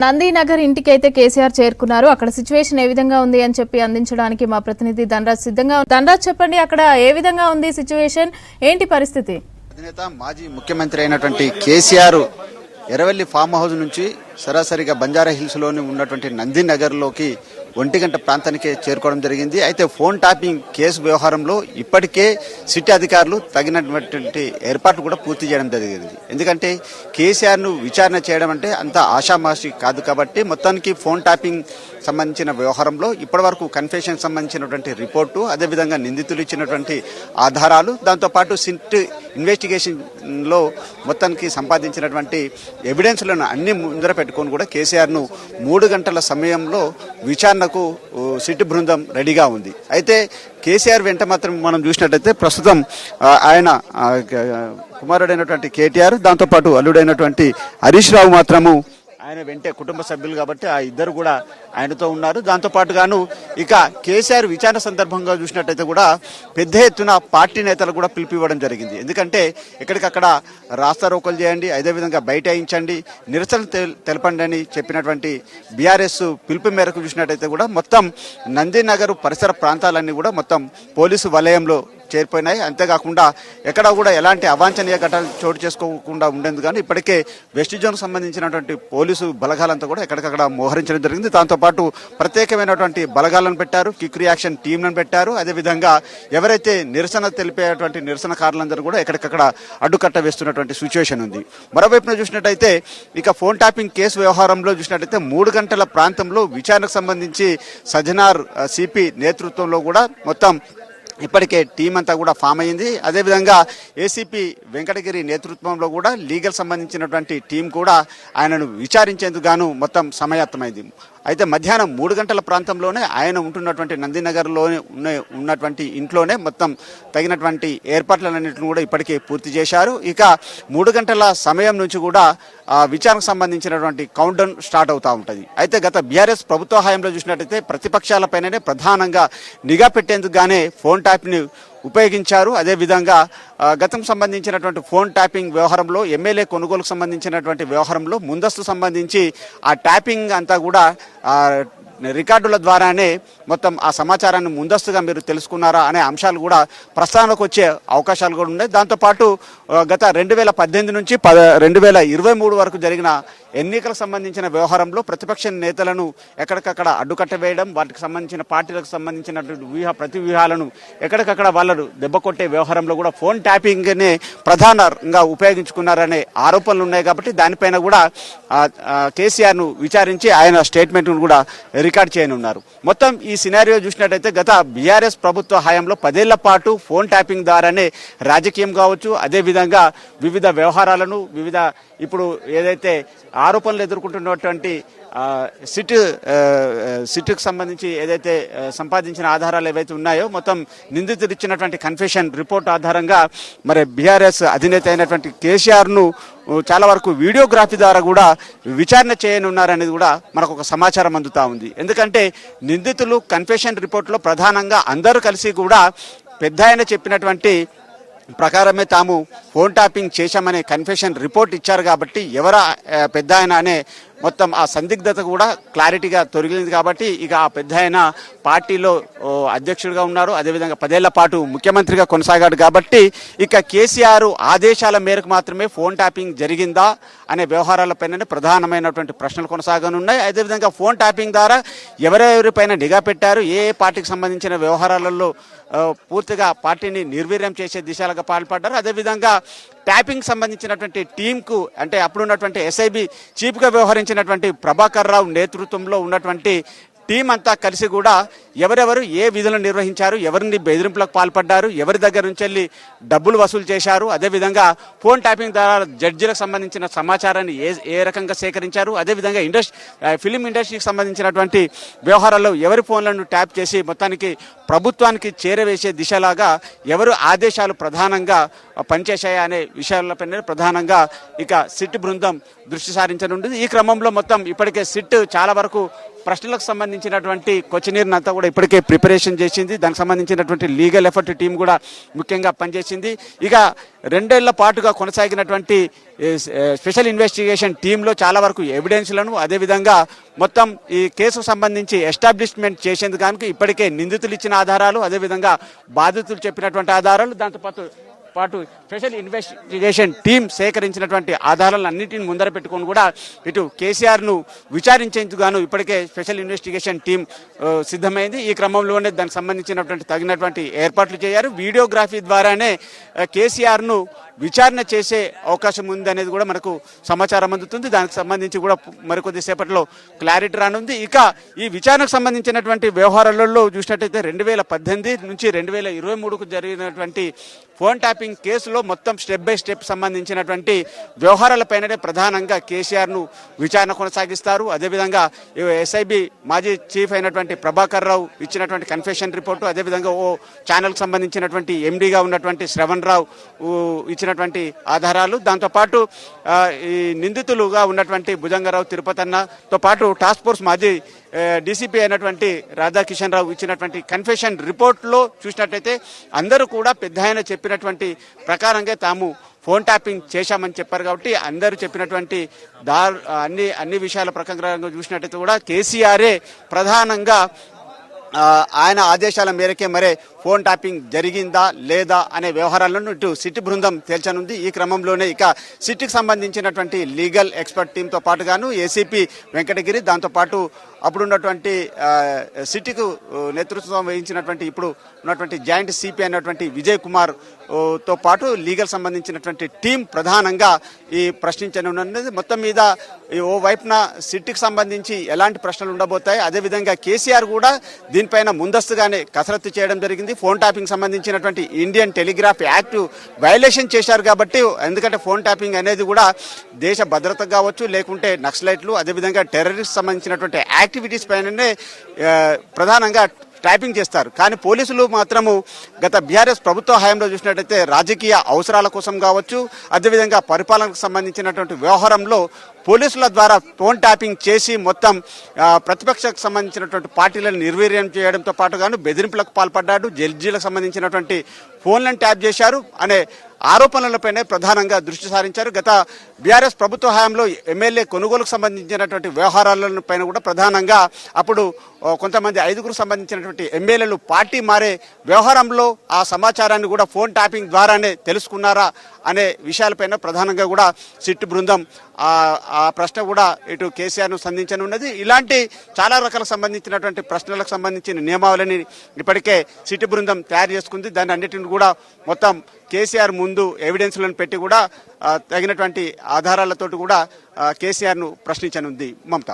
నందినగర్ ఇంటికైతే కేసీఆర్ చేరుకున్నారు. అక్కడ సిచ్యువేషన్ ఏ విధంగా ఉంది అని చెప్పి అందించడానికి మా ప్రతినిధి ధనరాజ్ సిద్ధంగా. ధనరాజ్, చెప్పండి, అక్కడ ఏ విధంగా ఉంది సిచ్యువేషన్, ఏంటి పరిస్థితి? అధినేత మాజీ ముఖ్యమంత్రి అయినటువంటి కేసీఆర్ ఎర్రవెల్లి ఫామ్ హౌస్ నుంచి సరాసరిగా బంజారా హిల్స్ లోని ఉన్నటువంటి నందినగర్ లోకి 1 గంట ప్రాంతానికే చేరుకోవడం జరిగింది. అయితే ఫోన్ ట్యాపింగ్ కేసు వ్యవహారంలో ఇప్పటికే సిటీ అధికారులు తగినటువంటి ఏర్పాట్లు కూడా పూర్తి చేయడం జరిగింది. ఎందుకంటే కేసీఆర్ ను విచారణ చేయడం అంటే అంత ఆషామాషి కాదు కాబట్టి మొత్తానికి ఫోన్ ట్యాపింగ్ సంబంధించిన వ్యవహారంలో ఇప్పటి వరకు కన్ఫెషన్ సంబంధించినటువంటి రిపోర్టు, అదేవిధంగా నిందితులు ఇచ్చినటువంటి ఆధారాలు, దాంతోపాటు సిట్ ఇన్వెస్టిగేషన్ లో మొత్తానికి సంపాదించినటువంటి ఎవిడెన్స్లను అన్ని ముందర పెట్టుకొని కూడా కేసీఆర్ ను 3 గంటల సమయంలో విచారణకు సిట్ బృందం రెడీగా ఉంది. అయితే కేసీఆర్ వెంట మాత్రం మనం చూసినట్లయితే ప్రస్తుతం ఆయన కుమారుడైనటువంటి కేటీఆర్, దాంతోపాటు అల్లుడైనటువంటి హరీష్ రావు మాత్రము ఆయన వెంటే కుటుంబ సభ్యులు కాబట్టి ఆ ఇద్దరు కూడా ఆయనతో ఉన్నారు. దాంతోపాటుగాను ఇక కేసీఆర్ విచారణ సందర్భంగా చూసినట్టయితే కూడా పెద్ద ఎత్తున పార్టీ నేతలు కూడా పిలిపివ్వడం జరిగింది. ఎందుకంటే ఎక్కడికక్కడ రాస్తారోకలు చేయండి, అదేవిధంగా బైఠాయించండి, నిరసన తెలపండి అని చెప్పినటువంటి బీఆర్ఎస్ పిలుపు మేరకు చూసినట్టయితే కూడా మొత్తం నందినగర్ పరిసర ప్రాంతాలన్నీ కూడా మొత్తం పోలీసు వలయంలో చేరిపోయినాయి. అంతేకాకుండా ఎక్కడ కూడా ఎలాంటి అవాంఛనీయ ఘటనలు చోటు చేసుకోకుండా ఉండేందుకు కానీ ఇప్పటికే వెస్ట్ జోన్ సంబంధించినటువంటి పోలీసు బలగాలంతా కూడా ఎక్కడికక్కడ మోహరించడం జరిగింది. దాంతోపాటు ప్రత్యేకమైనటువంటి బలగాలను పెట్టారు, క్విక్ రియాక్షన్ టీంలను పెట్టారు. అదేవిధంగా ఎవరైతే నిరసన తెలిపేటువంటి నిరసనకారులందరూ కూడా ఎక్కడికక్కడ అడ్డుకట్ట వేస్తున్నటువంటి సిచ్యువేషన్ ఉంది. మరోవైపున చూసినట్టయితే ఇక ఫోన్ ట్యాపింగ్ కేసు వ్యవహారంలో చూసినట్టయితే 3 గంటల ప్రాంతంలో విచారణకు సంబంధించి సజ్జనార్ సిపి నేతృత్వంలో కూడా మొత్తం ఇప్పటికే టీం అంతా కూడా ఫామ్ అయింది. అదేవిధంగా ఏసీపీ వెంకటగిరి నేతృత్వంలో కూడా లీగల్ సంబంధించినటువంటి టీం కూడా ఆయనను విచారించేందుకు గాను మొత్తం సమాయత్తమైంది. అయితే మధ్యాహ్నం 3 గంటల ప్రాంతంలోనే ఆయన ఉంటున్నటువంటి నందినగర్లోనే ఉన్నటువంటి ఇంట్లోనే మొత్తం తగినటువంటి ఏర్పాట్లన్నింటిని కూడా ఇప్పటికే పూర్తి చేశారు. ఇక 3 గంటల సమయం నుంచి కూడా విచారణకు సంబంధించినటువంటి కౌంట్ డౌన్ స్టార్ట్ అవుతూ ఉంటుంది. అయితే గత బీఆర్ఎస్ ప్రభుత్వ హయాంలో చూసినట్టయితే ప్రతిపక్షాలపైననే ప్రధానంగా నిఘా పెట్టేందుకు గానే ఫోన్ ట్యాప్ని ఉపయోగించారు. అదేవిధంగా గతం సంబంధించినటువంటి ఫోన్ ట్యాపింగ్ వ్యవహారంలో ఎమ్మెల్యే కొనుగోలుకు సంబంధించినటువంటి వ్యవహారంలో ముందస్తు సంబంధించి ఆ ట్యాపింగ్ అంతా కూడా రికార్డుల ద్వారానే మొత్తం ఆ సమాచారాన్ని ముందస్తుగా మీరు తెలుసుకున్నారా అనే అంశాలు కూడా ప్రస్తావనకు వచ్చే అవకాశాలు కూడా ఉన్నాయి. దాంతోపాటు గత 2018 నుంచి 2023 వరకు జరిగిన ఎన్నికలకు సంబంధించిన వ్యవహారంలో ప్రతిపక్ష నేతలను ఎక్కడికక్కడ అడ్డుకట్ట వేయడం, వాటికి సంబంధించిన పార్టీలకు సంబంధించినటువంటి ప్రతి వ్యూహాలను ఎక్కడికక్కడ వాళ్ళు దెబ్బ కొట్టే వ్యవహారంలో కూడా ఫోన్ ట్యాపింగ్నే ప్రధానంగా ఉపయోగించుకున్నారనే ఆరోపణలు ఉన్నాయి. కాబట్టి దానిపైన కూడా కేసీఆర్ను విచారించి ఆయన స్టేట్మెంట్ను కూడా రికార్డ్ చేయనున్నారు. మొత్తం ఈ సినారియో చూసినట్టయితే గత బీఆర్ఎస్ ప్రభుత్వ హయాంలో 10 ఏళ్ల పాటు ఫోన్ ట్యాపింగ్ ద్వారానే రాజకీయం కావచ్చు, అదేవిధంగా వివిధ వ్యవహారాలను వివిధ ఇప్పుడు ఏదైతే ఆరోపణలు ఎదుర్కొంటున్నటువంటి సిట్కు సంబంధించి ఏదైతే సంపాదించిన ఆధారాలు ఏవైతే ఉన్నాయో మొత్తం నిందితులు ఇచ్చినటువంటి కన్ఫెషన్ రిపోర్ట్ ఆధారంగా మరి బీఆర్ఎస్ అధినేత అయినటువంటి కేసీఆర్ను చాలా వరకు వీడియోగ్రఫీ ద్వారా కూడా విచారణ చేయనున్నారనేది కూడా మనకు ఒక సమాచారం అందుతా ఉంది. ఎందుకంటే నిందితులు కన్ఫెషన్ రిపోర్ట్లో ప్రధానంగా అందరూ కలిసి కూడా పెద్ద ఆయన చెప్పినటువంటి ప్రకారమే తాము ఫోన్ ట్యాపింగ్ చేశామనే కన్ఫెషన్ రిపోర్ట్ ఇచ్చారు. కాబట్టి ఎవరా పెద్ద ఆయన అనే మొత్తం ఆ సందిగ్ధత కూడా క్లారిటీగా తొలగింది. కాబట్టి ఇక ఆ పెద్ద ఆయన పార్టీలో అధ్యక్షుడిగా ఉన్నారు, అదేవిధంగా 10 ఏళ్ల పాటు ముఖ్యమంత్రిగా కొనసాగాడు. కాబట్టి ఇక కేసీఆర్ ఆదేశాల మేరకు మాత్రమే ఫోన్ ట్యాపింగ్ జరిగిందా అనే వ్యవహారాలపైన ప్రధానమైనటువంటి ప్రశ్నలు కొనసాగనున్నాయి. అదేవిధంగా ఫోన్ ట్యాపింగ్ ద్వారా ఎవరెవరిపైన నిఘా పెట్టారు, ఏ పార్టీకి సంబంధించిన వ్యవహారాలలో పూర్తిగా పార్టీని నిర్వీర్యం చేసే దిశలుగా పాల్పడ్డారు. అదేవిధంగా ట్యాపింగ్ సంబంధించినటువంటి టీంకు అంటే అప్పుడున్నటువంటి ఎస్ఐబి చీఫ్గా వ్యవహరించినటువంటి ప్రభాకర్ రావు నేతృత్వంలో ఉన్నటువంటి టీం అంతా కలిసి కూడా ఎవరెవరు ఏ విధులను నిర్వహించారు, ఎవరిని బెదిరింపులకు పాల్పడ్డారు, ఎవరి దగ్గర నుంచి వెళ్ళి డబ్బులు వసూలు చేశారు, అదేవిధంగా ఫోన్ ట్యాపింగ్ ద్వారా జడ్జీలకు సంబంధించిన సమాచారాన్ని ఏ రకంగా సేకరించారు, అదేవిధంగా ఫిలిం ఇండస్ట్రీకి సంబంధించినటువంటి వ్యవహారాల్లో ఎవరి ఫోన్లను ట్యాప్ చేసి మొత్తానికి ప్రభుత్వానికి చేరవేసే దిశలాగా ఎవరు ఆదేశాలు ప్రధానంగా పనిచేశాయా అనే విషయాలపైన ప్రధానంగా ఇక సిట్ బృందం దృష్టి సారించనుంది. ఈ క్రమంలో మొత్తం ఇప్పటికే సిట్ చాలా వరకు ప్రశ్నలకు సంబంధించినటువంటి క్వశ్చనీర్ని అంతా కూడా ఇప్పటికే ప్రిపరేషన్ చేసింది. దానికి సంబంధించినటువంటి లీగల్ ఎఫర్ట్ టీం కూడా ముఖ్యంగా పనిచేసింది. ఇక 2 ఏళ్ల పాటుగా కొనసాగినటువంటి స్పెషల్ ఇన్వెస్టిగేషన్ టీంలో చాలా వరకు ఎవిడెన్స్లను అదేవిధంగా మొత్తం ఈ కేసుకు సంబంధించి ఎస్టాబ్లిష్మెంట్ చేసేందుకు ఇప్పటికే నిందితులు ఇచ్చిన ఆధారాలు, అదేవిధంగా బాధితులు చెప్పినటువంటి ఆధారాలు, దాంతో స్పెషల్ ఇన్వెస్టిగేషన్ టీం సేకరించినటువంటి ఆధారాలన్నింటిని ముందర పెట్టుకొని కూడా ఇటు కేసీఆర్ను విచారించేందుకు గాను ఇప్పటికే స్పెషల్ ఇన్వెస్టిగేషన్ టీం సిద్ధమైంది. ఈ క్రమంలోనే దానికి సంబంధించినటువంటి తగినటువంటి ఏర్పాట్లు చేయారు. వీడియోగ్రఫీ ద్వారానే కేసీఆర్ను విచారణ చేసే అవకాశం ఉంది అనేది కూడా మనకు సమాచారం అందుతుంది. దానికి సంబంధించి కూడా మరికొద్ది సేపట్లో క్లారిటీ రానుంది. ఇక ఈ విచారణకు సంబంధించినటువంటి వ్యవహారాలలో చూసినట్టయితే 2018 నుంచి 2023కు జరిగినటువంటి ఫోన్ ట్యాపింగ్ కేసులో మొత్తం స్టెప్ బై స్టెప్ సంబంధించినటువంటి వ్యవహారాలపైననే ప్రధానంగా కేసీఆర్ను విచారణ కొనసాగిస్తారు. అదేవిధంగా ఎస్ఐబి మాజీ చీఫ్ అయినటువంటి ప్రభాకర్ రావు ఇచ్చినటువంటి కన్ఫెషన్ రిపోర్టు, అదేవిధంగా ఓ ఛానల్కి సంబంధించినటువంటి ఎండీగా ఉన్నటువంటి శ్రవణ్ రావు ఇచ్చినటువంటి ఆధారాలు, దాంతోపాటు ఈ నిందితులుగా ఉన్నటువంటి భుజంగరావు తిరుపతన్నతో పాటు టాస్క్ ఫోర్స్ మాజీ డీసీపీ అయినటువంటి రాధాకిషన్ రావు ఇచ్చినటువంటి కన్ఫెషన్ రిపోర్ట్లో చూసినట్టయితే అందరూ కూడా పెద్ద ఆయన చెప్పినటువంటి ప్రకారంగా తాము ఫోన్ ట్యాపింగ్ చేశామని చెప్పారు. కాబట్టి అందరూ చెప్పినటువంటి అన్ని విషయాల ప్రకారంగా చూసినట్టయితే కూడా కేసీఆరే ప్రధానంగా ఆయన ఆదేశాల మేరకే మరే ఫోన్ ట్యాపింగ్ జరిగిందా లేదా అనే వ్యవహారాలను ఇటు సిట్ బృందం తేల్చనుంది. ఈ క్రమంలోనే ఇక సిట్కి సంబంధించినటువంటి లీగల్ ఎక్స్పర్ట్ టీంతో పాటుగాను ఏసీపీ వెంకటగిరి, దాంతోపాటు అప్పుడున్నటువంటి సిట్కు నేతృత్వం వహించినటువంటి ఇప్పుడు ఉన్నటువంటి జాయింట్ సిపి అయినటువంటి విజయ్ కుమార్ తో పాటు లీగల్ సంబంధించినటువంటి టీం ప్రధానంగా ఈ ప్రశ్నించనున్నది. మొత్తం మీద ఓ వైపున సిట్కి సంబంధించి ఎలాంటి ప్రశ్నలు ఉండబోతాయి, అదేవిధంగా కేసీఆర్ కూడా దీనిపైన ముందస్తుగానే కసరత్తు చేయడం జరిగింది. ఫోన్ ట్యాపింగ్ సంబంధించినటువంటి ఇండియన్ టెలిగ్రాఫ్ యాక్ట్ వైలేషన్ చేశారు కాబట్టి, ఎందుకంటే ఫోన్ ట్యాపింగ్ అనేది కూడా దేశ భద్రత కావచ్చు, లేకుంటే నక్సలైట్లు, అదేవిధంగా టెర్రరిస్ట్ సంబంధించినటువంటి యాక్టివిటీస్ పైననే ప్రధానంగా టైపింగ్ చేస్తారు. కానీ పోలీసులు మాత్రము గత బీఆర్ఎస్ ప్రభుత్వ హయాంలో చూసినట్టయితే రాజకీయ అవసరాల కోసం కావచ్చు, అదేవిధంగా పరిపాలనకు సంబంధించినటువంటి వ్యవహారంలో పోలీసుల ద్వారా ఫోన్ ట్యాపింగ్ చేసి మొత్తం ప్రతిపక్షకు సంబంధించినటువంటి పార్టీలను నిర్వీర్యం చేయడంతో పాటుగాను బెదిరింపులకు పాల్పడ్డాడు, జడ్జీలకు సంబంధించినటువంటి ఫోన్లను ట్యాప్ చేశారు అనే ఆరోపణలపైనే ప్రధానంగా దృష్టి సారించారు. గత బీఆర్ఎస్ ప్రభుత్వ హయాంలో ఎమ్మెల్యే కొనుగోలుకు సంబంధించినటువంటి వ్యవహారాలపైన కూడా ప్రధానంగా అప్పుడు కొంతమంది 5గురు సంబంధించినటువంటి ఎమ్మెల్యేలు పార్టీ మారే వ్యవహారంలో ఆ సమాచారాన్ని కూడా ఫోన్ ట్యాపింగ్ ద్వారానే తెలుసుకున్నారా అనే విషయాలపైన ప్రధానంగా కూడా సిట్ బృందం ఆ ప్రశ్న కూడా ఇటు కేసీఆర్ను సంధించనున్నది. ఇలాంటి చాలా రకాల సంబంధించినటువంటి ప్రశ్నలకు సంబంధించిన నియమావళిని ఇప్పటికే సిట్ బృందం తయారు చేసుకుంది. దాన్ని అన్నిటిని కూడా మొత్తం కేసీఆర్ ముందు ఎవిడెన్స్లను పెట్టి కూడా తగినటువంటి ఆధారాలతోటి కూడా కేసీఆర్ను ప్రశ్నించనుంది. మమత.